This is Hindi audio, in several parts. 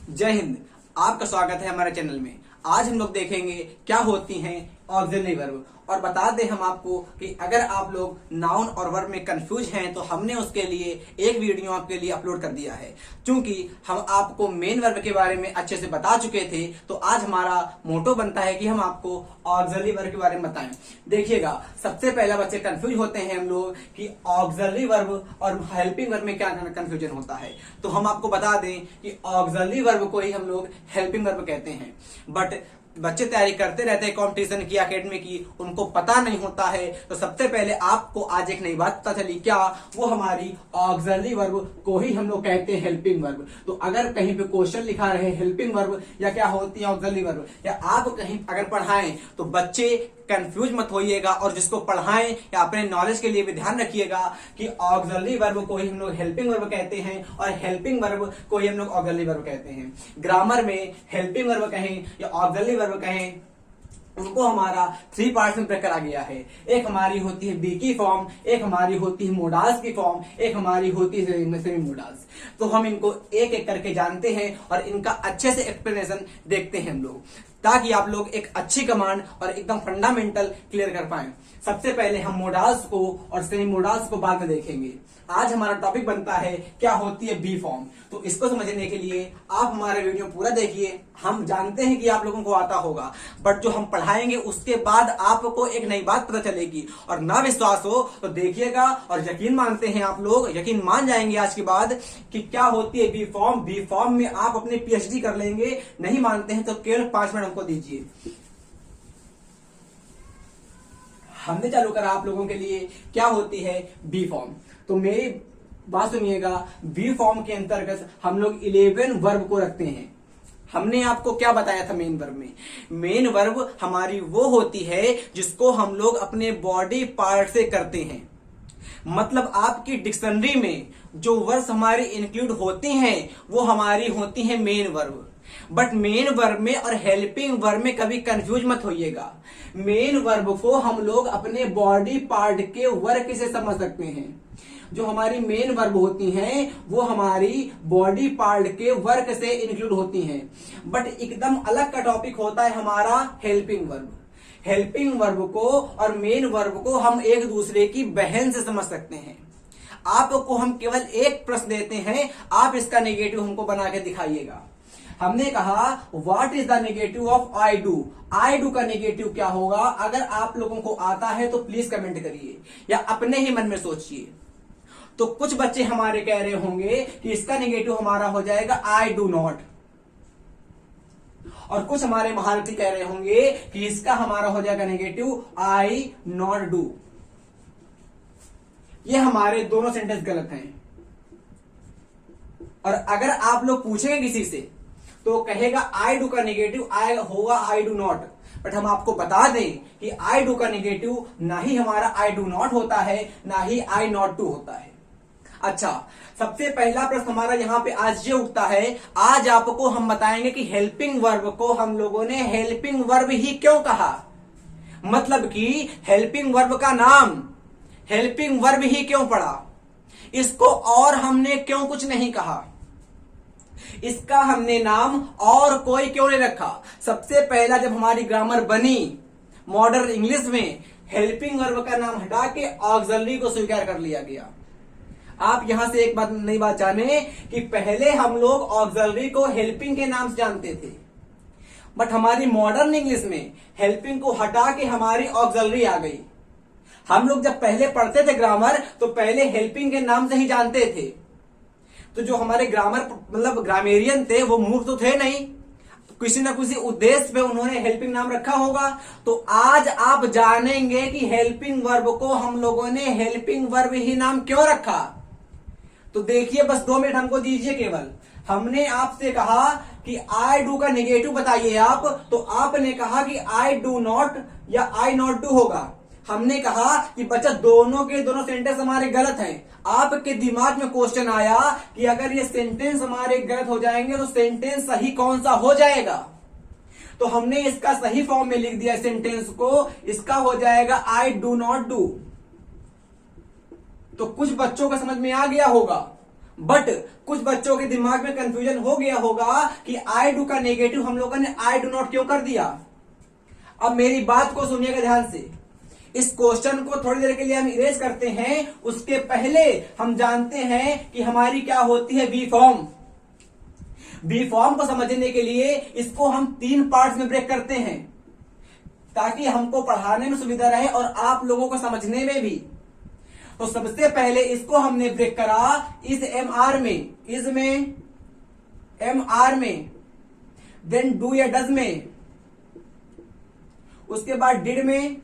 जय हिंद। आपका स्वागत है हमारे चैनल में। आज हम लोग देखेंगे क्या होती हैं ऑक्सिलरी वर्ब और बता दें हम आपको कि अगर आप लोग नाउन और वर्ब में कंफ्यूज हैं तो हमने उसके लिए एक वीडियो आपके लिए अपलोड कर दिया है। क्योंकि हम आपको मेन वर्ब के बारे में अच्छे से बता चुके थे तो आज हमारा मोटो बनता है कि हम आपको ऑक्सिलरी वर्ब के बारे में बताएं। देखिएगा, सबसे पहला बच्चे कंफ्यूज होते हैं हम लोग कि ऑक्सिलरी वर्ब और हेल्पिंग वर्ब में क्या कंफ्यूजन होता है। तो हम आपको बता दें कि ऑक्सिलरी वर्ब को ही हम लोग हेल्पिंग वर्ब कहते हैं। बट बच्चे तैयारी करते रहते हैं कंपटीशन की, एकेडमी की, उनको पता नहीं होता है। तो सबसे पहले आपको आज एक नई बात पता चली, क्या वो हमारी ऑक्सिलरी वर्ब को ही हम लोग कहते हैं हेल्पिंग वर्ब। तो अगर कहीं पे क्वेश्चन लिखा रहे हेल्पिंग वर्ब या क्या होती है ऑक्सिलरी वर्ब, या आप कहीं अगर पढ़ाएं तो बच्चे कंफ्यूज मत होइएगा और जिसको पढ़ाएं या अपने नॉलेज के लिए भी ध्यान रखिएगा कि ऑक्सिलरी वर्ब को ही हम लोग हेल्पिंग वर्ब कहते हैं और हेल्पिंग वर्ब को ही हम लोग ऑक्सिलरी वर्ब कहते हैं। ग्रामर में हेल्पिंग वर्ब कहें या ऑक्सिलरी वर्ब कहें, उनको हमारा 3 पार्ट्स में ब्रेक करा गया है। एक हमारी होती है बी की फॉर्म, एक हमारी होती है मोडाल्स की फॉर्म, एक हमारी होती है सेमी मोडाल्स। तो हम इनको एक एक करके जानते हैं और इनका अच्छे से एक्सप्लेनेशन देखते हैं हम लोग, ताकि आप लोग एक अच्छी कमांड और एकदम फंडामेंटल क्लियर कर पाए। सबसे पहले हम मोडाल्स को और सेमी मोडाल्स को बाद में देखेंगे। आज हमारा टॉपिक बनता है क्या होती है बी फॉर्म। तो इसको समझने के लिए आप हमारा वीडियो पूरा देखिए। हम जानते हैं कि आप लोगों को आता होगा, बट जो हम पढ़ाएंगे उसके बाद आपको एक नई बात पता चलेगी और ना विश्वास हो तो देखिएगा और यकीन मानते हैं आप लोग, यकीन मान जाएंगे आज के बाद कि क्या होती है बी फॉर्म। बी फॉर्म में आप अपने पीएचडी कर लेंगे। नहीं मानते हैं तो केवल 5 मिनट हमको दीजिए। हमने चालू करा आप लोगों के लिए क्या होती है बी फॉर्म। तो मेरी बात सुनिएगा, बी फॉर्म के अंतर्गत हम लोग 11 वर्ब को रखते हैं। हमने आपको क्या बताया था मेन वर्ब में? मेन वर्ब हमारी वो होती है जिसको हम लोग अपने बॉडी पार्ट से करते हैं। मतलब आपकी डिक्शनरी में जो वर्ड्स हमारी इंक्लूड होती हैं वो हमारी होती हैं main verb. But main verb में और हेल्पिंग वर्ब में कभी कंफ्यूज मत होइएगा। मेन वर्ब को हम लोग अपने बॉडी पार्ट के वर्क से समझ सकते हैं। जो हमारी मेन वर्ब होती हैं वो हमारी बॉडी पार्ट के वर्क से इंक्लूड होती हैं। बट एकदम अलग का टॉपिक होता है हमारा हेल्पिंग वर्ब। हेल्पिंग वर्ब को और मेन वर्ब को हम एक दूसरे की बहन से समझ सकते हैं। आपको हम केवल एक प्रश्न देते हैं, आप इसका नेगेटिव हमको बना के दिखाइएगा। हमने कहा what is the negative of I do. I do का नेगेटिव क्या होगा? अगर आप लोगों को आता है तो प्लीज कमेंट करिए या अपने ही मन में सोचिए। तो कुछ बच्चे हमारे कह रहे होंगे कि इसका नेगेटिव हमारा हो जाएगा आई डू नॉट, और कुछ हमारे महारथी कह रहे होंगे कि इसका हमारा हो जाएगा नेगेटिव आई नॉट डू। ये हमारे दोनों सेंटेंस गलत हैं। और अगर आप लोग पूछेंगे किसी से तो कहेगा आई डू का नेगेटिव आई होगा आई डू नॉट। बट हम आपको बता दें कि आई डू का नेगेटिव ना ही हमारा आई डू नॉट होता है, ना ही आई नॉट डू होता है। अच्छा, सबसे पहला प्रश्न हमारा यहां पे आज ये उठता है, आज आपको हम बताएंगे कि हेल्पिंग वर्ब को हम लोगों ने हेल्पिंग वर्ब ही क्यों कहा। मतलब कि हेल्पिंग वर्ब का नाम हेल्पिंग वर्ब ही क्यों पड़ा, इसको और हमने क्यों कुछ नहीं कहा, इसका हमने नाम और कोई क्यों नहीं रखा। सबसे पहला जब हमारी ग्रामर बनी मॉडर्न इंग्लिश में, हेल्पिंग वर्ब का नाम हटा के ऑक्सिलरी को स्वीकार कर लिया गया। आप यहां से एक बात नई बात जाने कि पहले हम लोग ऑक्सिलरी को हेल्पिंग के नाम से जानते थे, बट हमारी मॉडर्न इंग्लिश में हेल्पिंग को हटा के हमारी ऑक्सिलरी आ गई। हम लोग जब पहले पढ़ते थे ग्रामर तो पहले हेल्पिंग के नाम से ही जानते थे। तो जो हमारे ग्रामर मतलब ग्रामेरियन थे वो मूर्ख तो थे नहीं, तो किसी न किसी उद्देश्य पे उन्होंने हेल्पिंग नाम रखा होगा। तो आज आप जानेंगे कि हेल्पिंग वर्ब को हम लोगों ने हेल्पिंग वर्ब ही नाम क्यों रखा। तो देखिए, बस 2 मिनट हमको दीजिए केवल। हमने आपसे कहा कि आई डू का नेगेटिव बताइए आप, तो आपने कहा कि आई डू नॉट या आई नॉट डू होगा। हमने कहा कि बच्चा दोनों के दोनों सेंटेंस हमारे गलत हैं। आपके दिमाग में क्वेश्चन आया कि अगर ये सेंटेंस हमारे गलत हो जाएंगे तो सेंटेंस सही कौन सा हो जाएगा। तो हमने इसका सही फॉर्म में लिख दिया सेंटेंस को, इसका हो जाएगा आई डू नॉट डू। तो कुछ बच्चों का समझ में आ गया होगा, बट कुछ बच्चों के दिमाग में कंफ्यूजन हो गया होगा कि आई डू का नेगेटिव हम लोगों ने आई डू नॉट क्यों कर दिया। अब मेरी बात को सुनिएगा ध्यान से, इस क्वेश्चन को थोड़ी देर के लिए हम इरेज करते हैं। उसके पहले हम जानते हैं कि हमारी क्या होती है बी फॉर्म। बी फॉर्म को समझने के लिए इसको हम 3 पार्ट्स में ब्रेक करते हैं ताकि हमको पढ़ाने में सुविधा रहे और आप लोगों को समझने में भी। तो सबसे पहले इसको हमने ब्रेक करा इस एम आर में, एम आर में, देन डू या डज में, उसके बाद डिड में,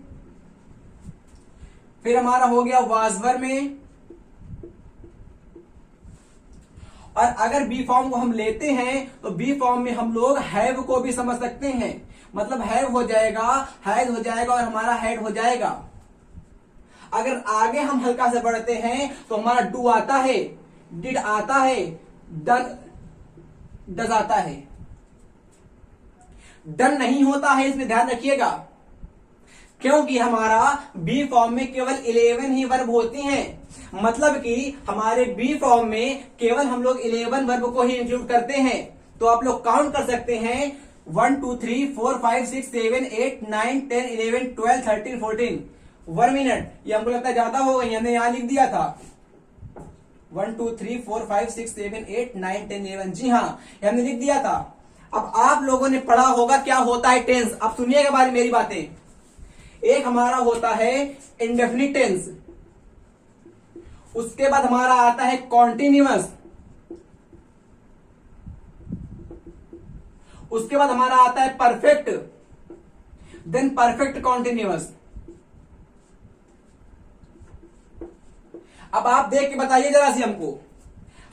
फिर हमारा हो गया वाज में। और अगर बी फॉर्म को हम लेते हैं तो बी फॉर्म में हम लोग हैव को भी समझ सकते हैं, मतलब हैव हो जाएगा, हैज हो जाएगा और हमारा हैड हो जाएगा। अगर आगे हम हल्का से बढ़ते हैं तो हमारा डू आता है, डिड आता है, डन डज आता है। डन नहीं होता है, इसमें ध्यान रखिएगा, क्योंकि हमारा बी फॉर्म में केवल 11 ही वर्ब होती हैं। मतलब कि हमारे बी फॉर्म में केवल हम लोग 11 वर्ब को ही इंक्लूड करते हैं। तो आप लोग काउंट कर सकते हैं 1 2 3 4 5 6 7 8 9 10 11 12 13 14 1 मिनट। ये हमको लगता है ज्यादा हो गई, हमने यहां लिख दिया था 1 2 3 4 5 6 7 8 9 10 11। जी हाँ, ये हमने लिख दिया था। अब आप लोगों ने पढ़ा होगा क्या होता है टेंस। अब सुनिएगा बारी मेरी बातें। एक हमारा होता है इंडेफिनिट टेंस, उसके बाद हमारा आता है कॉन्टिन्यूअस, उसके बाद हमारा आता है परफेक्ट, देन परफेक्ट कॉन्टिन्यूअस। अब आप देख के बताइए जरा सी हमको,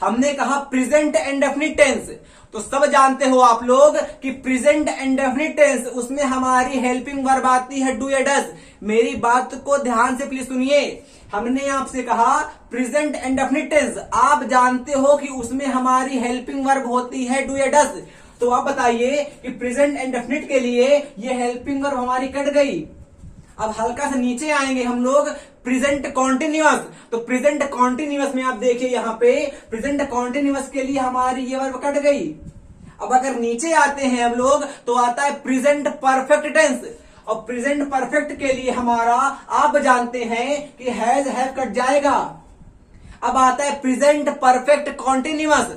हमने कहा प्रेजेंट इंडेफिनिट टेंस, तो सब जानते हो आप लोग कि प्रेजेंट इंडेफिनिट टेंस उसमें हमारी हेल्पिंग वर्ब आती है डू या डज। मेरी बात को ध्यान से प्लीज सुनिए। हमने आपसे कहा प्रेजेंट इंडेफिनिट टेंस, आप जानते हो कि उसमें हमारी हेल्पिंग वर्ब होती है डू या डज। तो आप बताइए कि प्रेजेंट इंडेफिनिट के लिए ये हेल्पिंग वर्ब हमारी कट गई। अब हल्का से नीचे आएंगे हम लोग प्रेजेंट कॉन्टिन्यूअस। तो प्रेजेंट कॉन्टिन्यूअस में आप देखिए यहां पे प्रेजेंट कॉन्टिन्यूअस के लिए हमारी ये वर्ब कट गई। अब अगर नीचे आते हैं हम लोग तो आता है प्रेजेंट परफेक्ट टेंस, और प्रेजेंट परफेक्ट के लिए हमारा आप जानते हैं कि हैज हैव कट जाएगा। अब आता है प्रेजेंट परफेक्ट कॉन्टिन्यूअस।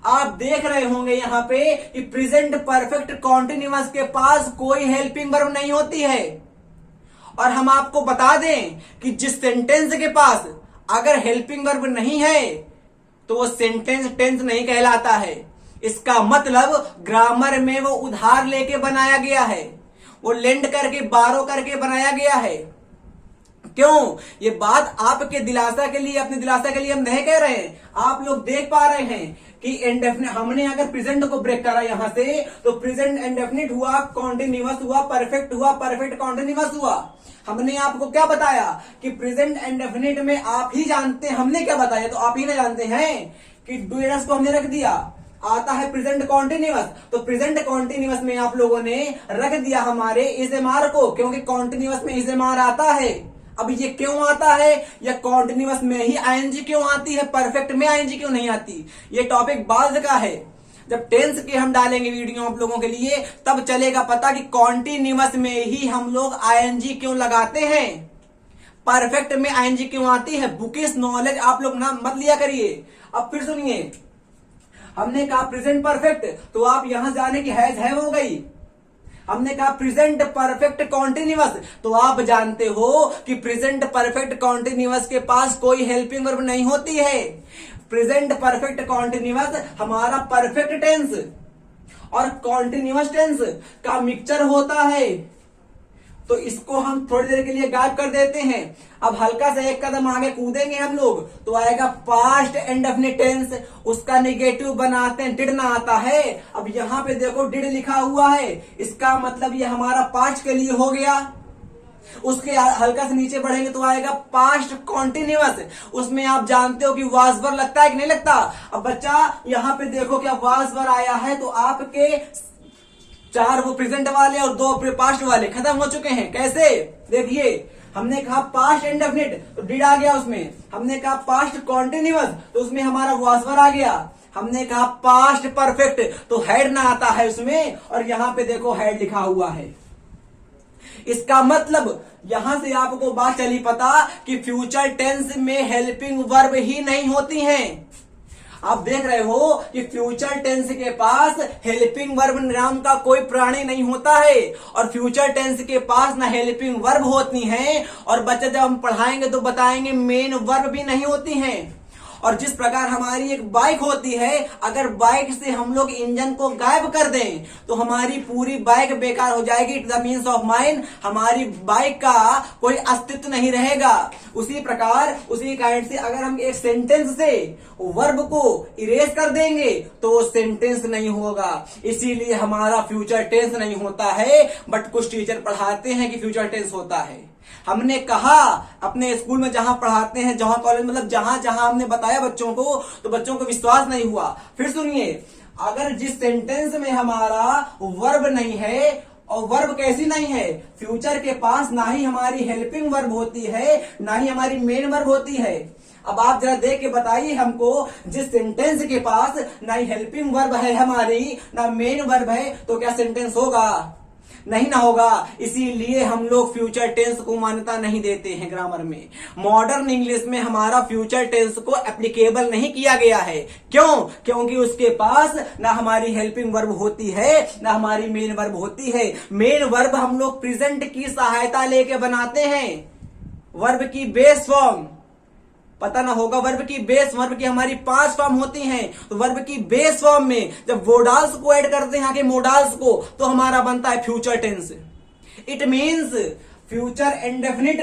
आप देख रहे होंगे यहां पे कि प्रेजेंट परफेक्ट कॉन्टिन्यूअस के पास कोई हेल्पिंग वर्ब नहीं होती है। और हम आपको बता दें कि जिस सेंटेंस के पास अगर हेल्पिंग वर्ब नहीं है तो वो सेंटेंस टेंस नहीं कहलाता है। इसका मतलब ग्रामर में वो उधार लेके बनाया गया है, वो लेंड करके बारो करके बनाया गया है। क्यों? ये बात आपके दिलासा के लिए, अपने दिलासा के लिए हम नहीं कह रहे हैं। आप लोग देख पा रहे हैं कि इंडेफिनिट, हमने अगर प्रेजेंट को ब्रेक करा यहां से तो प्रेजेंट इंडेफिनिट हुआ, कॉन्टिन्यूअस हुआ, परफेक्ट हुआ, परफेक्ट कॉन्टिन्यूअस हुआ। हमने आपको क्या बताया कि प्रेजेंट इंडेफिनिट में आप ही जानते हैं, हमने क्या बताया तो आप ही ना जानते हैं कि डू एस को हमने रख दिया, आता है प्रेजेंट कॉन्टिन्यूअस। तो प्रेजेंट कॉन्टिन्यूअस में आप लोगों ने रख दिया हमारे इज़ेमार को, क्योंकि कॉन्टिन्यूअस में इज़ेमार आता है। अब ये क्यों आता है, या कॉन्टिन्यूअस में ही आईएनजी क्यों आती है, परफेक्ट में आईएनजी क्यों नहीं आती, ये टॉपिक बाद का है। जब टेंस के हम डालेंगे वीडियो आप लोगों के लिए तब चलेगा पता कि कॉन्टिन्यूअस में ही हम लोग आईएनजी क्यों लगाते हैं, परफेक्ट में आईएनजी क्यों आती है। बुकिश नॉलेज आप लोग ना मत लिया करिए। अब फिर सुनिए, हमने कहा प्रेजेंट परफेक्ट, तो आप यहां जाने की हैव हो गई। हमने कहा प्रेजेंट परफेक्ट कॉन्टिन्यूअस, तो आप जानते हो कि प्रेजेंट परफेक्ट कॉन्टिन्यूअस के पास कोई हेल्पिंग वर्ब नहीं होती है। प्रेजेंट परफेक्ट कॉन्टिन्यूअस हमारा परफेक्ट टेंस और कॉन्टिन्यूअस टेंस का मिक्सचर होता है। तो इसको हम थोड़ी देर के लिए गायब कर देते हैं। अब हल्का से एक कदम आगे कूदेंगे हम लोग तो आएगा पास्ट इंडेफिनिट टेंस, उसका नेगेटिव बनाते हैं, डिड ना आता है। अब यहां पे देखो डिड लिखा हुआ है, इसका मतलब ये हमारा पास्ट के लिए हो गया। उसके हल्का से नीचे बढ़ेंगे तो आएगा पास्ट कॉन्टिन्यूअस, उसमें आप जानते हो कि वाज वर लगता है कि नहीं लगता। अब बच्चा यहां पे देखो क्या वाज वर आया है, तो आपके 4 वो प्रेजेंट वाले और 2 पास्ट वाले खत्म हो चुके हैं। कैसे? देखिए हमने कहा पास्ट इंडेफिनिट तो डिड आ गया उसमें, हमने कहा पास्ट कॉन्टिन्यूअस तो उसमें हमारा वाज वर आ गया, हमने कहा पास्ट परफेक्ट तो हैड ना आता है उसमें, और यहां पे देखो हैड लिखा हुआ है। इसका मतलब यहां से आपको बात चली पता कि फ्यूचर टेंस में हेल्पिंग वर्ब ही नहीं होती हैं। आप देख रहे हो कि फ्यूचर टेंस के पास हेल्पिंग वर्ब नाम का कोई प्राणी नहीं होता है, और फ्यूचर टेंस के पास ना हेल्पिंग वर्ब होती हैं, और बच्चे जब हम पढ़ाएंगे तो बताएंगे मेन वर्ब भी नहीं होती हैं। और जिस प्रकार हमारी एक बाइक होती है, अगर बाइक से हम लोग इंजन को गायब कर दें तो हमारी पूरी बाइक बेकार हो जाएगी। It the means of mind, हमारी बाइक का कोई अस्तित्व नहीं रहेगा। उसी प्रकार उसी काइंड से अगर हम एक सेंटेंस से वर्ब को इरेज कर देंगे तो वो सेंटेंस नहीं होगा, इसीलिए हमारा फ्यूचर टेंस नहीं होता है। बट कुछ टीचर पढ़ाते हैं कि फ्यूचर टेंस होता है। हमने कहा अपने स्कूल में जहां पढ़ाते हैं, जहां कॉलेज, मतलब जहां जहां हमने बताया बच्चों को, तो बच्चों को विश्वास नहीं हुआ। फिर सुनिए, अगर जिस सेंटेंस में हमारा वर्ब नहीं है, और वर्ब कैसी नहीं है, फ्यूचर के पास ना ही हमारी हेल्पिंग वर्ब होती है ना ही हमारी मेन वर्ब होती है। अब आप जरा देख के बताइए हमको, जिस सेंटेंस के पास ना ही हेल्पिंग वर्ब है हमारी ना मेन वर्ब है, तो क्या सेंटेंस होगा? नहीं ना होगा। इसीलिए हम लोग फ्यूचर टेंस को मान्यता नहीं देते हैं ग्रामर में। मॉडर्न इंग्लिश में हमारा फ्यूचर टेंस को एप्लीकेबल नहीं किया गया है। क्यों? क्योंकि उसके पास ना हमारी हेल्पिंग वर्ब होती है ना हमारी मेन वर्ब होती है। मेन वर्ब हम लोग प्रेजेंट की सहायता लेके बनाते हैं। वर्ब की बेस फॉर्म पता ना होगा, वर्ब की बेस, वर्ब की हमारी 5 फॉर्म होती हैं। तो वर्ब की बेस फॉर्म में जब वोडाल्स को ऐड करते हैं आगे मोडाल्स को, तो हमारा बनता है future tense. It means future indefinite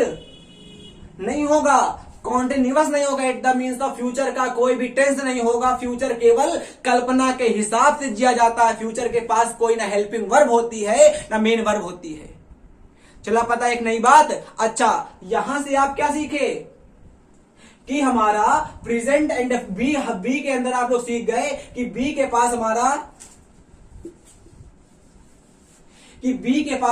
नहीं होगा, कॉन्टिन्यूअस नहीं होगा। It the means of future का कोई भी टेंस नहीं होगा। फ्यूचर केवल कल्पना के हिसाब से जिया जाता है। फ्यूचर के पास कोई ना हेल्पिंग वर्ब होती है ना मेन वर्ब होती है। चला पता एक नई बात। अच्छा, यहां से आप क्या सीखे कि हमारा प्रेजेंट एंड बी के अंदर आप लोग सीख गए कि बी के पास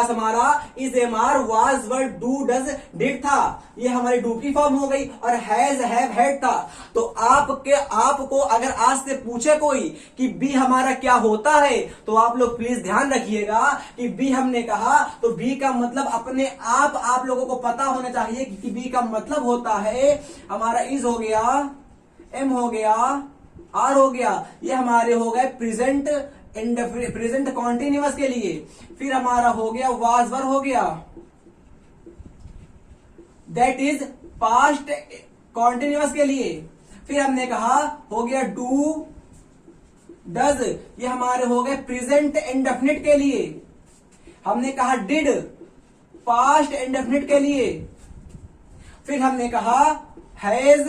हमारा is MR was were do does did था। ये हमारी डू की फॉर्म हो गई, और हैज हैव हैड था। तो आपको अगर आज से पूछे कोई कि बी हमारा क्या होता है, तो आप लोग प्लीज ध्यान रखिएगा कि बी हमने कहा तो बी का मतलब अपने आप लोगों को पता होना चाहिए कि बी का मतलब होता है हमारा इज हो गया, एम हो गया, आर हो गया। ये हमारे हो गए प्रेजेंट कॉन्टिन्यूअस के लिए। फिर हमारा हो गया वाज वर हो गया, दैट इज पास्ट कॉन्टिन्यूअस के लिए। फिर हमने कहा हो गया डू डज, ये हमारे हो गए प्रेजेंट इंडेफिनिट के लिए। हमने कहा डिड पास्ट इंडेफिनिट के लिए। फिर हमने कहा हैज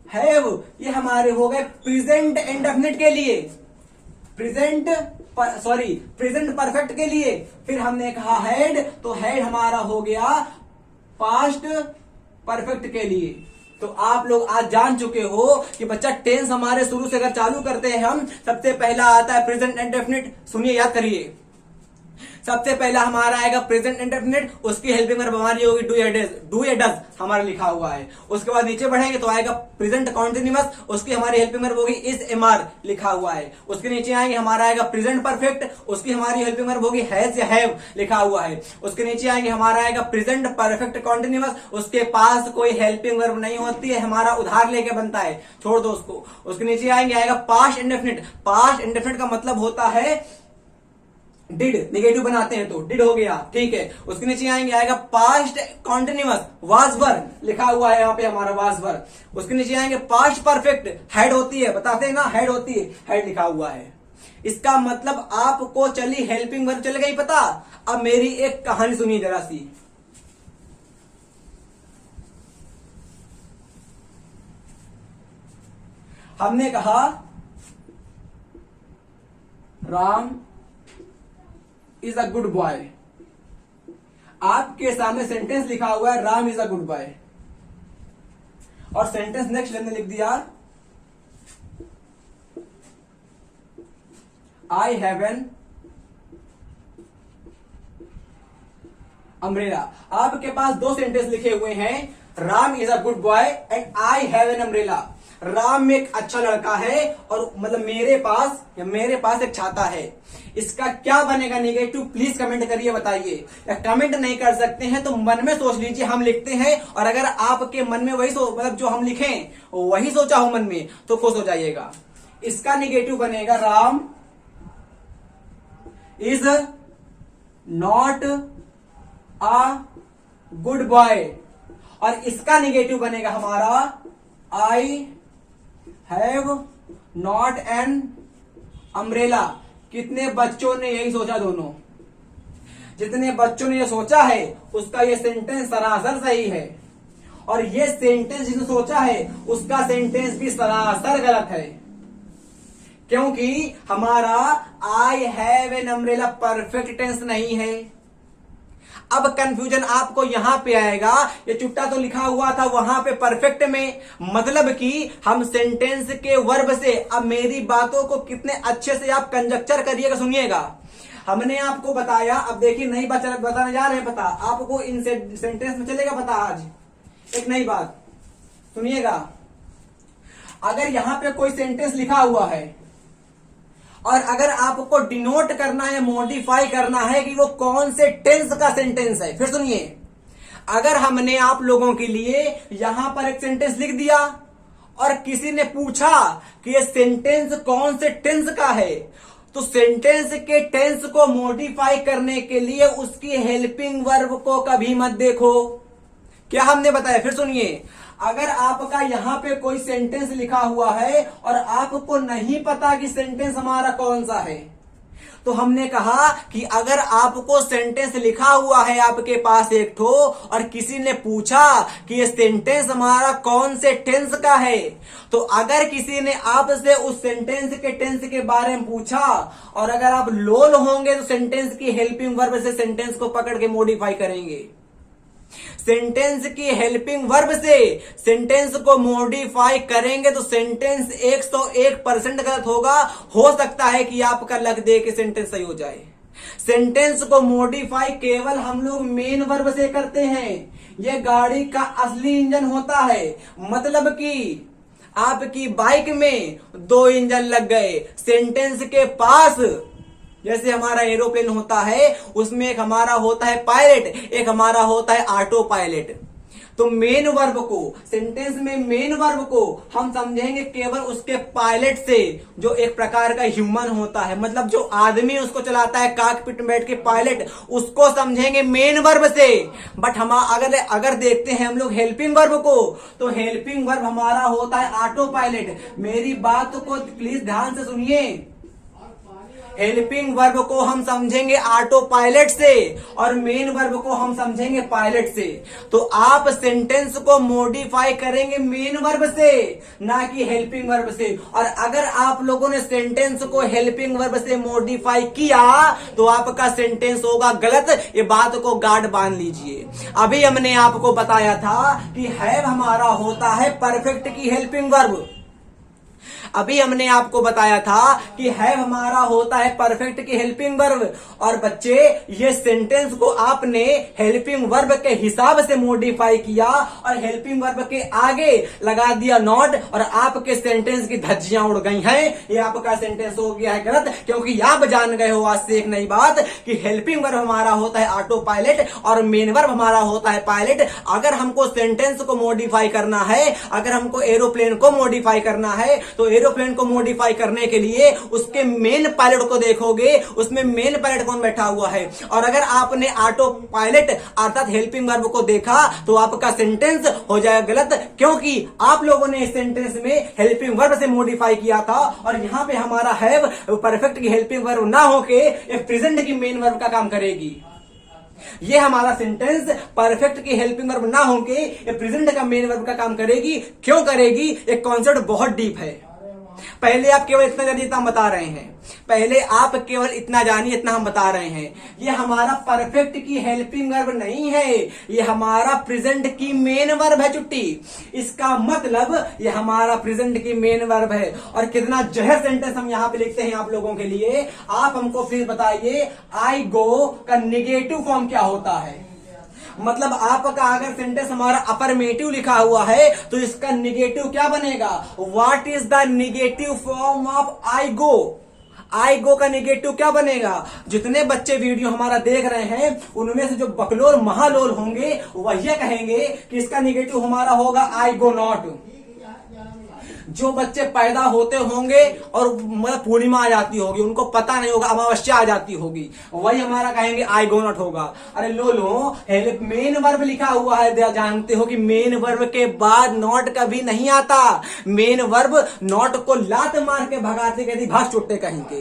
हैव, ये हमारे हो गए प्रेजेंट इंडेफिनिट के लिए, प्रेजेंट परफेक्ट के लिए। फिर हमने कहा हैड, तो हैड हमारा हो गया पास्ट परफेक्ट के लिए। तो आप लोग आज जान चुके हो कि बच्चा टेंस हमारे शुरू से अगर चालू करते हैं हम, सबसे पहला आता है प्रेजेंट इंडेफिनिट। सुनिए, याद करिए, सबसे पहला हमारा आएगा प्रेजेंट इंडेफिनिट, उसकी हेल्पिंग वर्ब हमारी होगी डू या डज हमारा लिखा हुआ है। उसके बाद नीचे बढ़ेंगे तो आएगा प्रेजेंट कॉन्टिन्यूअस, उसकी हमारी हेल्पिंग वर्ब होगी इज एमआर लिखा हुआ है। उसके नीचे आएंगे हमारा आएगा प्रेजेंट परफेक्ट, उसकी हमारी हेल्पिंग वर्ब होगी हैज या हैव लिखा हुआ है। उसके नीचे आएंगे हमारा आएगा प्रेजेंट परफेक्ट कॉन्टिन्यूअस, उसके पास कोई हेल्पिंग वर्ब नहीं होती है, हमारा उधार लेके बनता है, छोड़ दो उसको। उसके नीचे आएगा पास्ट इंडेफिनिट। पास्ट इंडेफिनिट का मतलब होता है डिड, नेगेटिव बनाते हैं तो डिड हो गया, ठीक है। उसके नीचे आएगा पास्ट कॉन्टिन्यूअस, वाज वर लिखा हुआ है यहाँ पे हमारा वाज वर। उसके नीचे आएंगे पास्ट परफेक्ट, हैड होती है, बताते हैं ना हैड होती है, हैड लिखा हुआ है। इसका मतलब आपको चली हेल्पिंग वर्ब चल गई पता। अब मेरी एक कहानी सुनिए जरा सी। हमने कहा Ram is a good boy. आपके सामने सेंटेंस लिखा हुआ है Ram is a good boy, और सेंटेंस नेक्स्ट हमने लिख दिया अम्ब्रेला। आपके पास दो सेंटेंस लिखे हुए हैं, Ram is a good boy and I have an umbrella. Ram एक अच्छा लड़का है और मतलब मेरे पास एक छाता है। इसका क्या बनेगा निगेटिव, प्लीज कमेंट करिए, बताइए। या कमेंट नहीं कर सकते हैं तो मन में सोच लीजिए, हम लिखते हैं, और अगर आपके मन में वही मतलब जो हम लिखें वही सोचा हो मन में तो खुश हो जाइएगा। इसका निगेटिव बनेगा Ram is not a good boy, और इसका निगेटिव बनेगा हमारा I have not an umbrella. कितने बच्चों ने यही सोचा, दोनों जितने बच्चों ने ये सोचा है उसका ये सेंटेंस सरासर सही है, और ये सेंटेंस जिसने सोचा है उसका सेंटेंस भी सरासर गलत है, क्योंकि हमारा I have an umbrella perfect tense नहीं है। अब कंफ्यूजन आपको यहां पे आएगा, ये चुट्टा तो लिखा हुआ था वहां पे परफेक्ट में, मतलब कि हम सेंटेंस के वर्ब से, अब मेरी बातों को कितने अच्छे से आप कंजक्चर करिएगा, सुनिएगा। हमने आपको बताया, अब देखिए नई बात बताने जा रहे हैं, पता आपको इन सेंटेंस में चलेगा पता। आज एक नई बात सुनिएगा, अगर यहां पे कोई सेंटेंस लिखा हुआ है और अगर आपको डिनोट करना है, मॉडिफाई करना है कि वो कौन से टेंस का सेंटेंस है, फिर सुनिए, अगर हमने आप लोगों के लिए यहां पर एक सेंटेंस लिख दिया और किसी ने पूछा कि ये सेंटेंस कौन से टेंस का है, तो सेंटेंस के टेंस को मॉडिफाई करने के लिए उसकी हेल्पिंग वर्ब को कभी मत देखो। क्या हमने बताया, फिर सुनिए, अगर आपका यहां पे कोई सेंटेंस लिखा हुआ है और आपको नहीं पता कि सेंटेंस हमारा कौन सा है, तो हमने कहा कि अगर आपको सेंटेंस लिखा हुआ है आपके पास एक ठो और किसी ने पूछा कि ये सेंटेंस हमारा कौन से टेंस का है, तो अगर किसी ने आपसे उस सेंटेंस के टेंस के बारे में पूछा और अगर आप लोल होंगे तो सेंटेंस की हेल्पिंग वर्ब से सेंटेंस को पकड़ के मॉडिफाई करेंगे। सेंटेंस की हेल्पिंग वर्ब से सेंटेंस को मॉडिफाई करेंगे तो सेंटेंस 101% गलत होगा। हो सकता है कि आपका लक दे के सेंटेंस सही हो जाए। सेंटेंस को मॉडिफाई केवल हम लोग मेन वर्ब से करते हैं। यह गाड़ी का असली इंजन होता है, मतलब कि आपकी बाइक में 2 इंजन लग गए। सेंटेंस के पास जैसे हमारा एरोप्लेन होता है उसमें एक हमारा होता है पायलट, एक हमारा होता है ऑटो पायलट। तो मेन वर्ब को, सेंटेंस में मेन वर्ब को हम समझेंगे केवल उसके पायलट से, जो एक प्रकार का ह्यूमन होता है, मतलब जो आदमी उसको चलाता है कॉकपिट में बैठ के, पायलट, उसको समझेंगे मेन वर्ब से। बट हम अगर देखते हैं हम लोग हेल्पिंग वर्ब को, तो हेल्पिंग वर्ब हमारा होता है ऑटो पायलट। मेरी बात को प्लीज ध्यान से सुनिए, हेल्पिंग वर्ब को हम समझेंगे ऑटो पायलट से और मेन वर्ब को हम समझेंगे पायलट से। तो आप सेंटेंस को मॉडिफाई करेंगे मेन वर्ब से, ना कि हेल्पिंग वर्ब से। और अगर आप लोगों ने सेंटेंस को हेल्पिंग वर्ब से मॉडिफाई किया तो आपका सेंटेंस होगा गलत। ये बात को गार्ड बांध लीजिए। अभी हमने आपको बताया था कि हैव हमारा होता है परफेक्ट की हेल्पिंग वर्ब। अभी हमने आपको बताया था कि हैव हमारा होता है परफेक्ट की हेल्पिंग वर्ब। और बच्चे, ये सेंटेंस को आपने हेल्पिंग वर्ब के हिसाब से मॉडिफाई किया और हेल्पिंग वर्ब के आगे लगा दिया नॉट, और आपके सेंटेंस की धज्जियां उड़ गई हैं। ये आपका सेंटेंस हो गया है गलत, क्योंकि आप जान गए हो आज से एक नई बात कि हेल्पिंग वर्ब हमारा होता है ऑटो पायलट और मेन वर्ब हमारा होता है पायलट। अगर हमको सेंटेंस को मॉडिफाई करना है, अगर हमको एरोप्लेन को मॉडिफाई करना है, तो एरोप्लेन को मॉडिफाई करने के लिए उसके मेन पायलट को देखोगे, उसमें मेन पायलट कौन बैठा हुआ है। और अगर आपने ऑटो पायलट अर्थात हेल्पिंग वर्ब को देखा तो आपका सेंटेंस हो जाएगा गलत, क्योंकि आप लोगों ने इस सेंटेंस में हेल्पिंग वर्ब से मॉडिफाई किया था। और यहां पे हमारा हैव परफेक्ट की हेल्पिंग वर्ब ना होके एक प्रेजेंट की मेन वर्ब का काम करेगी। ये हमारा सेंटेंस परफेक्ट की हेल्पिंग वर्ब ना होके ये प्रेजेंट का मेन वर्ब का काम करेगी। क्यों करेगी? एक कॉन्सेप्ट बहुत डीप है। पहले आप केवल इतना जानिए, इतना हम बता रहे हैं। पहले आप केवल इतना जानिए, इतना हम बता रहे हैं। ये हमारा परफेक्ट की हेल्पिंग वर्ब नहीं है, ये हमारा प्रेजेंट की मेन वर्ब है चुट्टी। इसका मतलब ये हमारा प्रेजेंट की मेन वर्ब है। और कितना जहर सेंटेंस हम यहां पे लिखते हैं आप लोगों के लिए। आप हमको फिर बताइए, आई गो का निगेटिव फॉर्म क्या होता है? मतलब आपका अगर सेंटेंस हमारा अफर्मेटिव लिखा हुआ है तो इसका निगेटिव क्या बनेगा? What is the negative form of I go? I go का निगेटिव क्या बनेगा? जितने बच्चे वीडियो हमारा देख रहे हैं उनमें से जो बकलोल महालोल होंगे वह ये कहेंगे कि इसका निगेटिव हमारा होगा आई गो नॉट। जो बच्चे पैदा होते होंगे और मतलब पूर्णिमा आ जाती होगी, उनको पता नहीं होगा, अमावस्या आ जाती होगी, वही हमारा कहेंगे आई गो नॉट होगा। अरे लो मेन वर्ब लिखा हुआ है, जानते हो कि मेन वर्ब के बाद नॉट कभी नहीं आता। मेन वर्ब नॉट को लात मार के भगाते, कहती भाग चुट्टे कहीं के।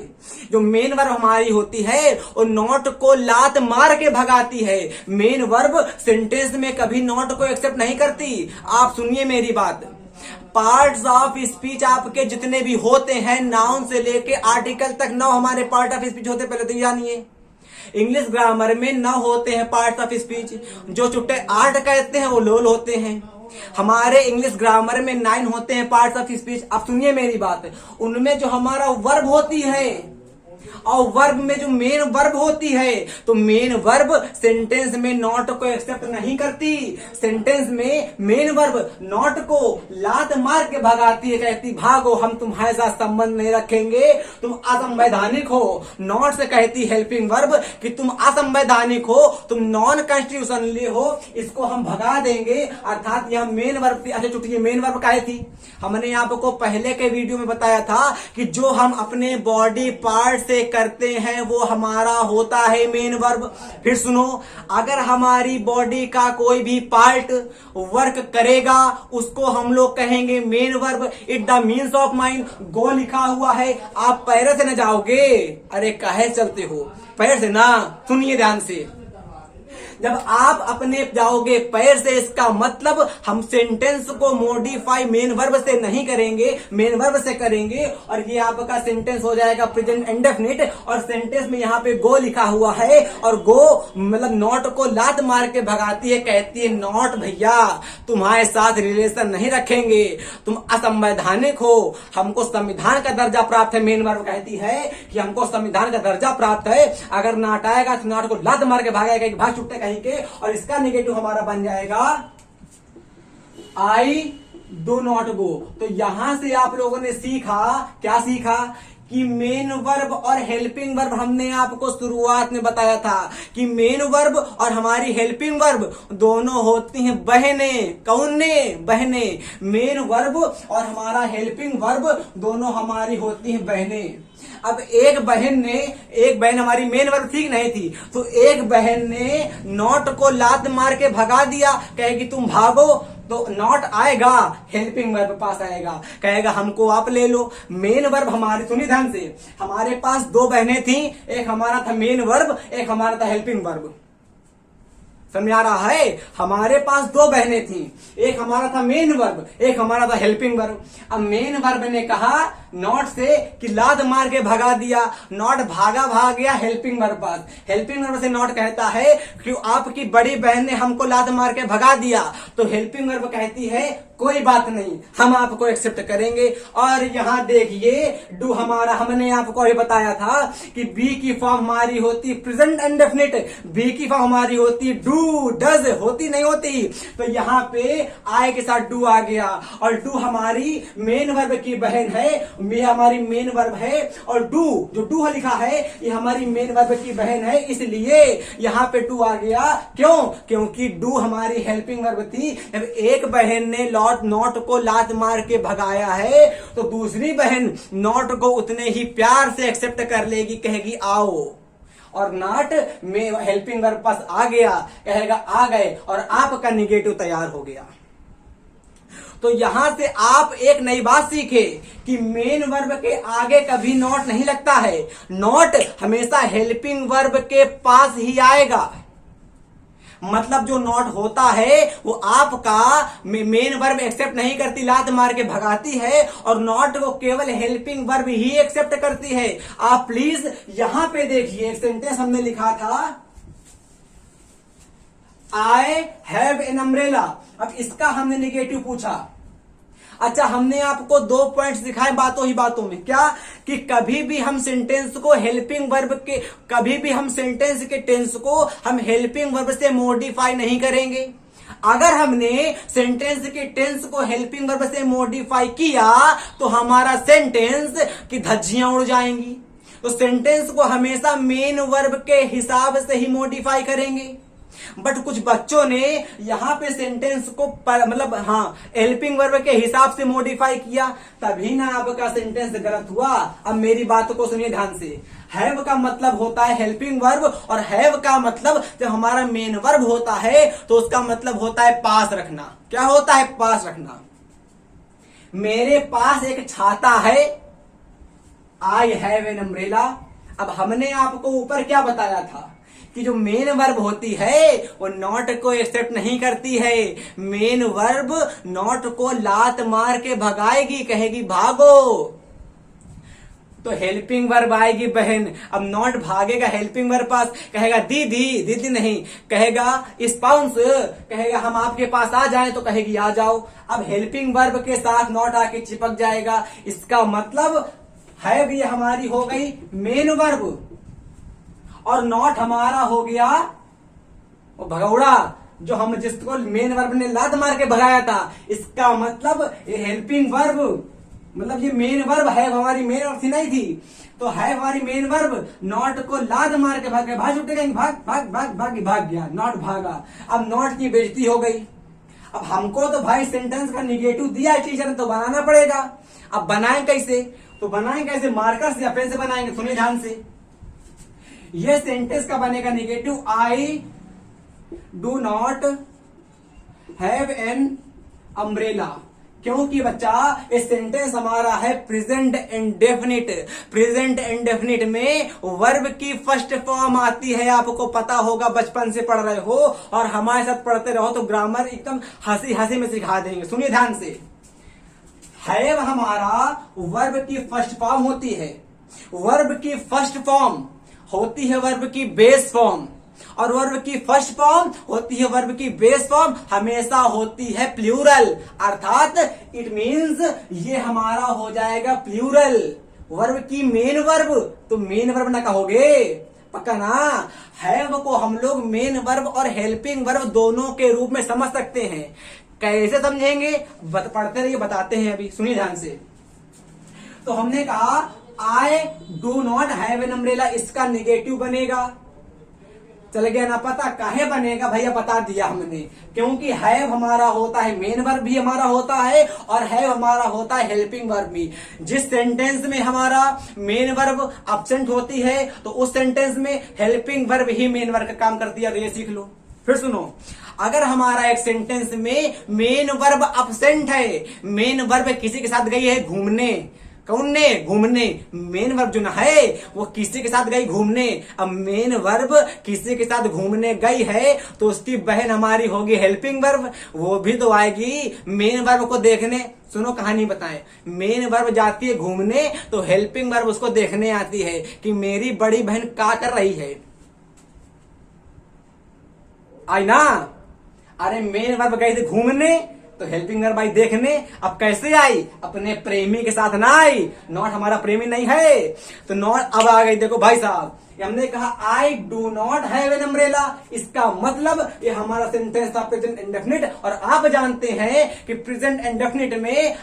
जो मेन वर्ब हमारी होती है वो नॉट को लात मार के भगाती है। मेन वर्ब सेंटेंस में कभी नॉट को एक्सेप्ट नहीं करती। आप सुनिए मेरी बात, पार्ट्स ऑफ स्पीच आपके जितने भी होते हैं, नाउन से लेके आर्टिकल तक 9 हमारे पार्ट ऑफ स्पीच होते, पहले तो जानिए। इंग्लिश ग्रामर में 9 होते हैं पार्ट्स ऑफ स्पीच, जो छुट्टे 8 कहते हैं वो लोल होते हैं। हमारे इंग्लिश ग्रामर में 9 होते हैं पार्ट्स ऑफ स्पीच। अब सुनिए मेरी बात, उनमें जो हमारा वर्ब होती है और वर्ब में जो मेन वर्ब होती है, तो मेन वर्ब सेंटेंस में नॉट को एक्सेप्ट नहीं करती। सेंटेंस में मेन वर्ब नॉट को लात मार के भगाती है, कहती भागो, हम तुम्हारे साथ संबंध नहीं रखेंगे, तुम असंवैधानिक हो। नॉट से कहती हेल्पिंग वर्ब कि तुम असंवैधानिक हो, तुम नॉन कॉन्स्टिट्यूशनली हो, इसको हम भगा देंगे। अर्थात यह मेन वर्ब थी। अच्छा छुट्टी, मेन वर्ब काहे थी? हमने आपको पहले के वीडियो में बताया था कि जो हम अपने बॉडी पार्ट से करते हैं वो हमारा होता है मेन वर्ब। फिर सुनो, अगर हमारी बॉडी का कोई भी पार्ट वर्क करेगा उसको हम लोग कहेंगे main verb. It the means of mind, go लिखा हुआ है, आप पैर से न जाओगे। अरे काहे चलते हो पैर से ना? सुनिए ध्यान से, जब आप अपने जाओगे पैर से, इसका मतलब हम सेंटेंस को मॉडिफाई मेन वर्ब से नहीं करेंगे, मेन वर्ब से करेंगे, और ये आपका सेंटेंस हो जाएगा प्रेजेंट इंडेफिनिट। और सेंटेंस में यहाँ पे गो लिखा हुआ है, और गो मतलब नॉट को लात मार के भगाती है, कहती है नॉट भैया तुम्हारे साथ रिलेशन नहीं रखेंगे, तुम असंवैधानिक हो, हमको संविधान का दर्जा प्राप्त है। मेन वर्ब कहती है कि हमको संविधान का दर्जा प्राप्त है, अगर नाट आएगा तो नाट को लात मार के भागेगा कि भाग छुट्टे कहीं के। और इसका नेगेटिव हमारा बन जाएगा आई डू नॉट गो। तो यहां से आप लोगों ने सीखा, क्या सीखा? कि मेन वर्ब और हेल्पिंग वर्ब, हमने आपको शुरुआत में बताया था कि मेन वर्ब और हमारी हेल्पिंग वर्ब दोनों होती हैं बहनें। कौन ने? बहनें। मेन वर्ब और हमारा हेल्पिंग वर्ब दोनों हमारी होती हैं बहनें। अब एक बहन हमारी मेन वर्ब ठीक नहीं थी, तो एक बहन ने नॉट को लात मार के भगा दिया, कहेगी तुम भागो, तो नॉट आएगा, हेल्पिंग वर्ब पास आएगा, कहेगा हमको आप ले लो। मेन वर्ब हमारी, सुनिए ध्यान से, हमारे पास 2 बहनें थी, एक हमारा था मेन वर्ब, एक हमारा था हेल्पिंग वर्ब। समझ आ रहा है? हमारे पास 2 बहनें थी, एक हमारा था मेन वर्ब, एक हमारा था हेल्पिंग वर्ब। अब मेन वर्ब ने कहा नॉट से कि लात मार के भगा दिया, नॉट भाग गया हेल्पिंग वर्ब पास। हेल्पिंग वर्ब से नॉट कहता है कि आपकी बड़ी बहन ने हमको लात मार के भगा दिया, तो हेल्पिंग वर्ब कहती है कोई बात नहीं, हम आपको एक्सेप्ट करेंगे। और यहां देखिए डू हमारा, हमने आपको अभी बताया था कि बी की फॉर्म हमारी होती प्रेजेंट इंडेफिनिट, बी की फॉर्म हमारी होती डू, डज होती नहीं होती। तो यहाँ पे आई के साथ डू आ गया, और डू हमारी मेन वर्ब की बहन है, ये हमारी मेन वर्ब है, और डू जो डू लिखा है ये हमारी मेन वर्ब की बहन है, इसलिए यहाँ पे डू आ गया। क्यों? क्योंकि डू हमारी हेल्पिंग वर्ब थी। जब एक बहन ने नॉट को लात मार के भगाया है, तो दूसरी बहन नॉट को उतने ही प्यार से एक्सेप्ट कर लेगी, कहेगी आओ, और नॉट में हेल्पिंग वर्ब पास आ गया, कहेगा आ गए, और आपका निगेटिव तैयार हो गया। तो यहां से आप एक नई बात सीखे कि मेन वर्ब के आगे कभी नॉट नहीं लगता है, नॉट हमेशा हेल्पिंग वर्ब के पास ही आएगा। मतलब जो नॉट होता है वो आपका मेन वर्ब एक्सेप्ट नहीं करती, लात मार के भगाती है, और नॉट को केवल हेल्पिंग वर्ब ही एक्सेप्ट करती है। आप प्लीज यहां पे देखिए, एक सेंटेंस हमने लिखा था आई हैव एन अम्ब्रेला। अब इसका हमने निगेटिव पूछा, अच्छा, हमने आपको 2 पॉइंट्स दिखाए बातों ही बातों में, क्या कि कभी भी हम सेंटेंस को हेल्पिंग वर्ब के, कभी भी हम सेंटेंस के टेंस को हम हेल्पिंग वर्ब से मॉडिफाई नहीं करेंगे। अगर हमने सेंटेंस के टेंस को हेल्पिंग वर्ब से मॉडिफाई किया तो हमारा सेंटेंस की धज्जियां उड़ जाएंगी। तो सेंटेंस को हमेशा मेन वर्ब के हिसाब से ही मॉडिफाई करेंगे। बट कुछ बच्चों ने यहां पे सेंटेंस को मतलब हेल्पिंग वर्ब के हिसाब से मॉडिफाई किया, तभी ना आपका सेंटेंस गलत हुआ। अब मेरी बात को सुनिए ध्यान से। हैव का मतलब होता है हेल्पिंग वर्ब, और हैव का मतलब जब हमारा मेन वर्ब होता है तो उसका मतलब होता है पास रखना। क्या होता है? पास रखना। मेरे पास एक छाता है, आई हैव एन अम्ब्रेला। अब हमने आपको ऊपर क्या बताया था कि जो मेन वर्ब होती है वो नॉट को एक्सेप्ट नहीं करती है। मेन वर्ब नॉट को लात मार के भगाएगी, कहेगी भागो, तो हेल्पिंग वर्ब आएगी बहन। अब नॉट भागेगा हेल्पिंग वर्ब पास, कहेगा दीदी, दीदी नहीं, कहेगा स्पाउंस, कहेगा हम आपके पास आ जाएं, तो कहेगी आ जाओ। अब हेल्पिंग वर्ब के साथ नॉट आके चिपक जाएगा। इसका मतलब है भी हमारी हो गई मेन वर्ब, और नॉट हमारा हो गया वो भगौड़ा, जो हम जिसको मेन वर्ब ने लात मार के भगाया था। इसका मतलब ये हेल्पिंग वर्ब, मतलब ये मेन वर्ब है, हमारी मेन वर्ब थी नहीं थी, तो है हमारी मेन वर्ब नॉट को लात मार के भाग गया। भाग छुट्टे गए, भाग भाग भाग भाग भाग गया, नॉट भागा। अब नॉट की बेइज्जती हो गई। अब हमको तो भाई सेंटेंस का निगेटिव दिया है टीचर ने, तो बनाना पड़ेगा। अब बनाएं कैसे? तो बनाएं कैसे? मार्कर से या पेन से बनाएंगे। सुनिए ध्यान से, ये सेंटेंस का बनेगा negative. I do not have an umbrella, क्योंकि बच्चा ये सेंटेंस हमारा है प्रेजेंट इंडेफिनिट। प्रेजेंट इंडेफिनिट में वर्ब की फर्स्ट फॉर्म आती है, आपको पता होगा, बचपन से पढ़ रहे हो, और हमारे साथ पढ़ते रहो तो ग्रामर एकदम हंसी हंसी में सिखा देंगे। सुनिए ध्यान से, हैव हमारा वर्ब की फर्स्ट फॉर्म होती है। वर्ब की फर्स्ट फॉर्म होती है वर्ब की बेस फॉर्म, और वर्ब की फर्स्ट फॉर्म होती है वर्ब की बेस फॉर्म हमेशा होती है प्लूरल, अर्थात इट मींस ये हमारा हो जाएगा प्लूरल। वर्ब की मेन वर्ब, तो मेन वर्ब ना कहोगे, पक्का ना। हैव को हम लोग मेन वर्ब और हेल्पिंग वर्ब दोनों के रूप में समझ सकते हैं। कैसे समझेंगे? पढ़ते रहिए, बताते हैं अभी। सुनिए ध्यान से। तो हमने कहा I do not have an umbrella, इसका निगेटिव बनेगा। चल गया ना पता? काहे बनेगा भैया? बता दिया हमने, क्योंकि हैव हमारा होता है मेन वर्ब भी हमारा होता है, और हैव हमारा होता है हेल्पिंग वर्ब भी। जिस सेंटेंस में हमारा मेन वर्ब एब्सेंट होती है तो उस सेंटेंस में हेल्पिंग वर्ब ही मेन वर्ब का काम करती है। तो ये सीख लो। फिर सुनो, अगर हमारा एक सेंटेंस में मेन वर्ब एब्सेंट है, मेन वर्ब किसी के साथ गई है घूमने, कौन ने? घूमने। मेन वर्ब जो ना है वो किसी के साथ गई घूमने। अब मेन वर्ब किसी के साथ घूमने गई है तो उसकी बहन हमारी होगी हेल्पिंग वर्ब, वो भी तो आएगी मेन वर्ब को देखने। सुनो कहानी बताएं, मेन वर्ब जाती है घूमने तो हेल्पिंग वर्ब उसको देखने आती है कि मेरी बड़ी बहन क्या कर रही है। आई ना? अरे मेन वर्ब गई थी घूमने तो हेल्पिंग वर्ब आई देखने। अब कैसे आई? अपने प्रेमी के साथ ना आई, नॉट हमारा प्रेमी नहीं है, तो नॉट अब आ गई। देखो भाई साहब, हमने कहा I do not have an umbrella, इसका मतलब ये हमारा सेंटेंस था प्रेजेंट इंडेफिनिट। और आप जानते हैं कि प्रेजेंट इंडेफिनिट में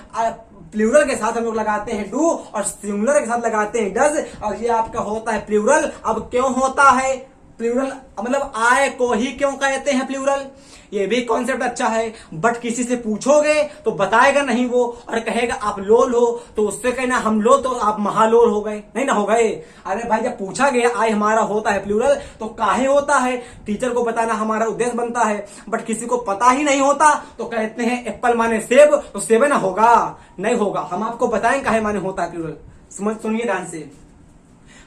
प्लूरल के साथ हम लोग लगाते हैं डू, और सिंगुलर के साथ लगाते हैं डज, और ये आपका होता है प्लूरल। अब क्यों होता है प्लूरल? मतलब आय को ही क्यों कहते हैं प्लूरल? ये भी कॉन्सेप्ट अच्छा है, बट किसी से पूछोगे तो बताएगा नहीं वो, और कहेगा आप लोल हो, तो उससे कहना हम लोल तो आप महालोल हो गए, नहीं ना हो गए। अरे भाई जब पूछा गया आई हमारा होता है प्लूरल तो काहे होता है, टीचर को बताना हमारा उद्देश्य बनता है, बट किसी को पता ही नहीं होता तो कहते हैं एप्पल माने सेब, तो सेब ना होगा, नहीं होगा। हम आपको बताएं काहे माने होता है प्लूरल। सुनिए ध्यान से,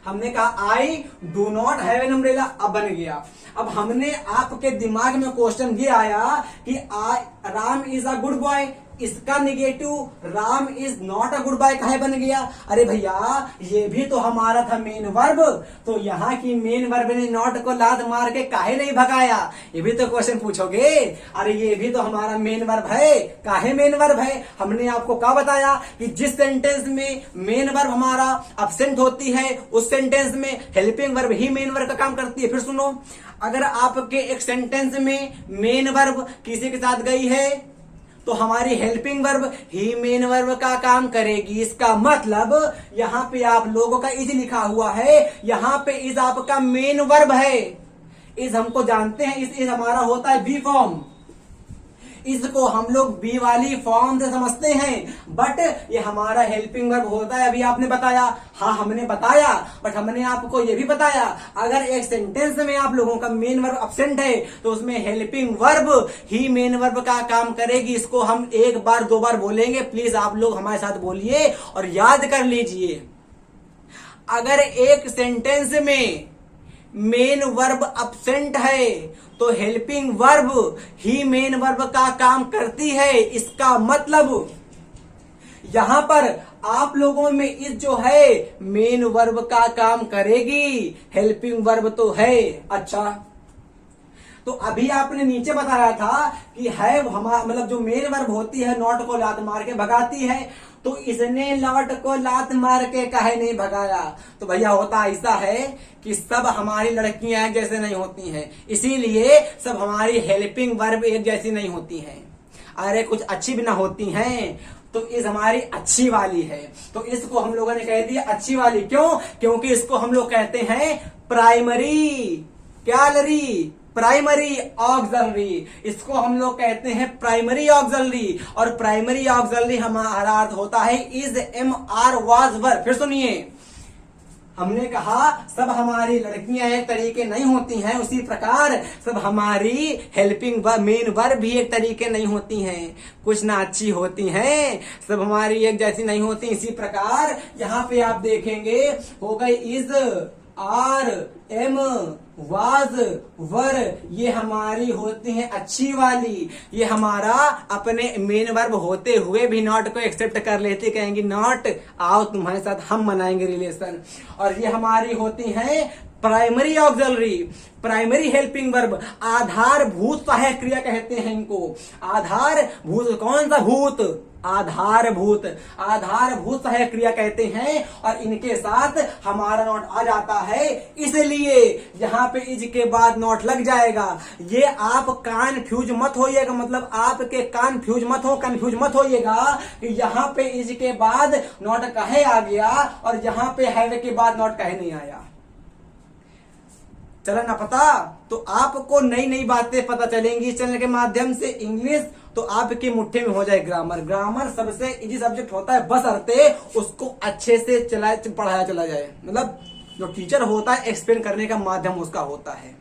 हमने कहा I do not have an umbrella, अब बन गया। अब हमने आपके दिमाग में क्वेश्चन ये आया कि Ram is a good boy, इसका negative Ram is not a good boy काहे बन गया? अरे भैया ये भी तो हमारा था मेन वर्ब, तो यहाँ की मेन वर्ब ने नॉट को लात मार के काहे नहीं भगाया? ये भी तो क्वेश्चन पूछोगे। अरे ये भी तो हमारा मेन वर्ब है, काहे मेन वर्ब है? हमने आपको क्या बताया कि जिस सेंटेंस में मेन वर्ब हमारा अब्सेंट होती है उस सेंटेंस में हेल्पिंग वर्ब ही मेन वर्ब का काम करती है। फिर सुनो, अगर आपके एक सेंटेंस में मेन वर्ब किसी के साथ गई है तो हमारी हेल्पिंग वर्ब ही मेन वर्ब का काम करेगी। इसका मतलब यहां पे आप लोगों का इज लिखा हुआ है, यहां पे इज आपका मेन वर्ब है। इज हमको जानते हैं, इज हमारा होता है बी फॉर्म, इसको हम लोग बी वाली फॉर्म से समझते हैं, बट ये हमारा हेल्पिंग वर्ब होता है। अभी आपने बताया, हाँ हमने बताया, बट हमने आपको ये भी बताया अगर एक सेंटेंस में आप लोगों का मेन वर्ब अब्सेंट है तो उसमें हेल्पिंग वर्ब ही मेन वर्ब का काम करेगी। इसको हम एक बार दो बार बोलेंगे, प्लीज आप लोग हमारे साथ बोलिए और याद कर लीजिए। अगर एक सेंटेंस में मेन वर्ब अब्सेंट है तो हेल्पिंग वर्ब ही मेन वर्ब का काम करती है। इसका मतलब यहां पर आप लोगों में इस जो है मेन वर्ब का काम करेगी, हेल्पिंग वर्ब तो है। अच्छा, तो अभी आपने नीचे बताया था कि है हमारा मतलब जो मेन वर्ब होती है नॉट को लात मार के भगाती है, तो इसने नॉट को लात मार के काहे नहीं भगाया? तो भैया होता ऐसा है कि सब हमारी लड़कियां एक जैसे नहीं होती हैं, इसीलिए सब हमारी हेल्पिंग वर्ब एक जैसी नहीं होती हैं। अरे कुछ अच्छी भी ना होती हैं, तो इस हमारी अच्छी वाली है, तो इसको हम लोगों ने कह दिया अच्छी वाली। क्यों? क्योंकि इसको हम लोग कहते हैं प्राइमरी, क्या लरी? Primary auxiliary. इसको हम लोग कहते हैं प्राइमरी ऑक्सिलरी, और प्राइमरी ऑक्सिलरी हमारा अर्थ होता है इज, एम, आर, वाज, वर। फिर सुनिए, हमने कहा सब हमारी लड़कियां एक तरीके नहीं होती हैं, उसी प्रकार सब हमारी हेल्पिंग वर्ब मेन वर्ब भी एक तरीके नहीं होती हैं, कुछ ना अच्छी होती हैं, सब हमारी एक जैसी नहीं होती। इसी प्रकार यहाँ पे आप देखेंगे हो गई इज, आर, एम, वाज, वर, ये हमारी होती हैं अच्छी वाली। ये हमारा अपने मेन वर्ब होते हुए भी नॉट को एक्सेप्ट कर लेती, कहेंगी नॉट आओ तुम्हारे साथ हम मनाएंगे रिलेशन। और ये हमारी होती हैं primary auxiliary, primary helping verb, आधारभूत सहायक क्रिया कहते हैं इनको। आधारभूत, कौन सा भूत? आधारभूत, आधारभूत सहायक क्रिया कहते हैं, और इनके साथ हमारा नॉट आ जाता है, इसलिए यहाँ पे इज के बाद नॉट लग जाएगा। ये आप कन्फ्यूज मत होइएगा, मतलब आपके कंफ्यूज मत होइएगा कि यहाँ पे इज के बाद नॉट कहे आ गया और यहाँ पे हैव के बाद नॉट कहे नहीं आया। चला ना पता? तो आपको नई नई बातें पता चलेंगी इस चैनल के माध्यम से। इंग्लिश तो आपकी मुट्ठी में हो जाए ग्रामर। ग्रामर सबसे इजी सब्जेक्ट होता है, बस अर्थे उसको अच्छे से पढ़ाया चला जाए। मतलब जो टीचर होता है एक्सप्लेन करने का माध्यम उसका होता है।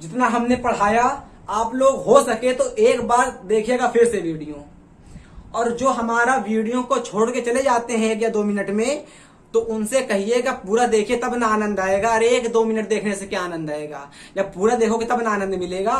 जितना हमने पढ़ाया आप लोग हो सके तो एक बार देखिएगा फिर से वीडियो, और जो हमारा वीडियो को छोड़ के चले जाते हैं 1 या 2 मिनट में, तो उनसे कहिएगा पूरा देखिए तब ना आनंद आएगा। अरे 1-2 मिनट देखने से क्या आनंद आएगा? जब पूरा देखोगे तब ना आनंद मिलेगा।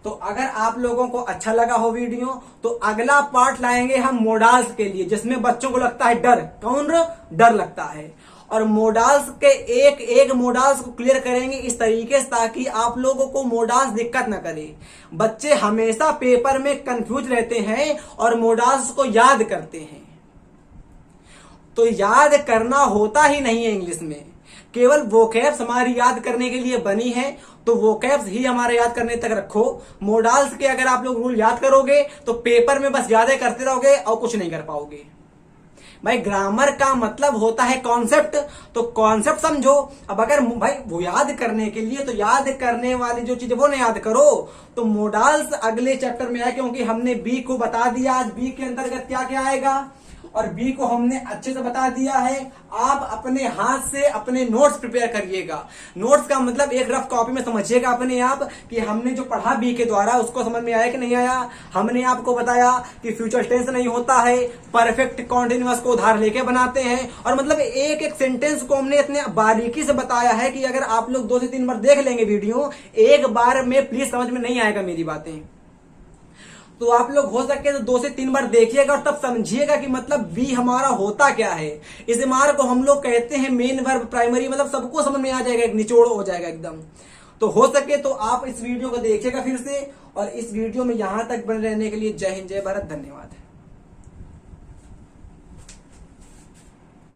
तो अगर आप लोगों को अच्छा लगा हो वीडियो तो अगला पार्ट लाएंगे हम मोडाल्स के लिए, जिसमें बच्चों को लगता है डर। कौन डर लगता है? और मोडाल्स के एक एक मोडाल्स को क्लियर करेंगे इस तरीके से ताकि आप लोगों को मोडाल्स दिक्कत ना करे। बच्चे हमेशा पेपर में कंफ्यूज रहते हैं और मोडाल्स को याद करते हैं, तो याद करना होता ही नहीं है इंग्लिश में। केवल वोकैब्स हमारी याद करने के लिए बनी है, तो वोकैब्स ही हमारे याद करने तक रखो। मोडाल्स के अगर आप लोग रूल याद करोगे तो पेपर में बस यादें करते रहोगे और कुछ नहीं कर पाओगे। भाई ग्रामर का मतलब होता है कॉन्सेप्ट, तो कॉन्सेप्ट समझो। अब अगर भाई वो याद करने के लिए, तो याद करने वाली जो चीज वो ना याद करो, तो मोडाल्स अगले चैप्टर में आए, क्योंकि हमने बी को बता दिया आज बी के अंतर्गत क्या क्या आएगा, और बी को हमने अच्छे से बता दिया है। आप अपने हाथ से अपने नोट्स प्रिपेयर करिएगा। नोट्स का मतलब एक रफ कॉपी में समझिएगा अपने आप कि हमने जो पढ़ा बी के द्वारा उसको समझ में आया कि नहीं आया। हमने आपको बताया कि फ्यूचर टेंस नहीं होता है, परफेक्ट कॉन्टिन्यूअस को उधार लेके बनाते हैं, और मतलब एक एक सेंटेंस को हमने इतने बारीकी से बताया है कि अगर आप लोग 2 से 3 बार देख लेंगे वीडियो, एक बार में प्लीज समझ में नहीं आएगा मेरी बातें। तो आप लोग हो सके तो 2 से 3 बार देखिएगा और तब समझिएगा कि मतलब बी हमारा होता क्या है। इस एमआर को हम लोग कहते हैं मेन वर्ब प्राइमरी, मतलब सबको समझ में आ जाएगा, एक निचोड़ हो जाएगा एकदम। तो हो सके तो आप इस वीडियो को देखिएगा फिर से, और इस वीडियो में यहां तक बने रहने के लिए जय हिंद, जय भारत, धन्यवाद।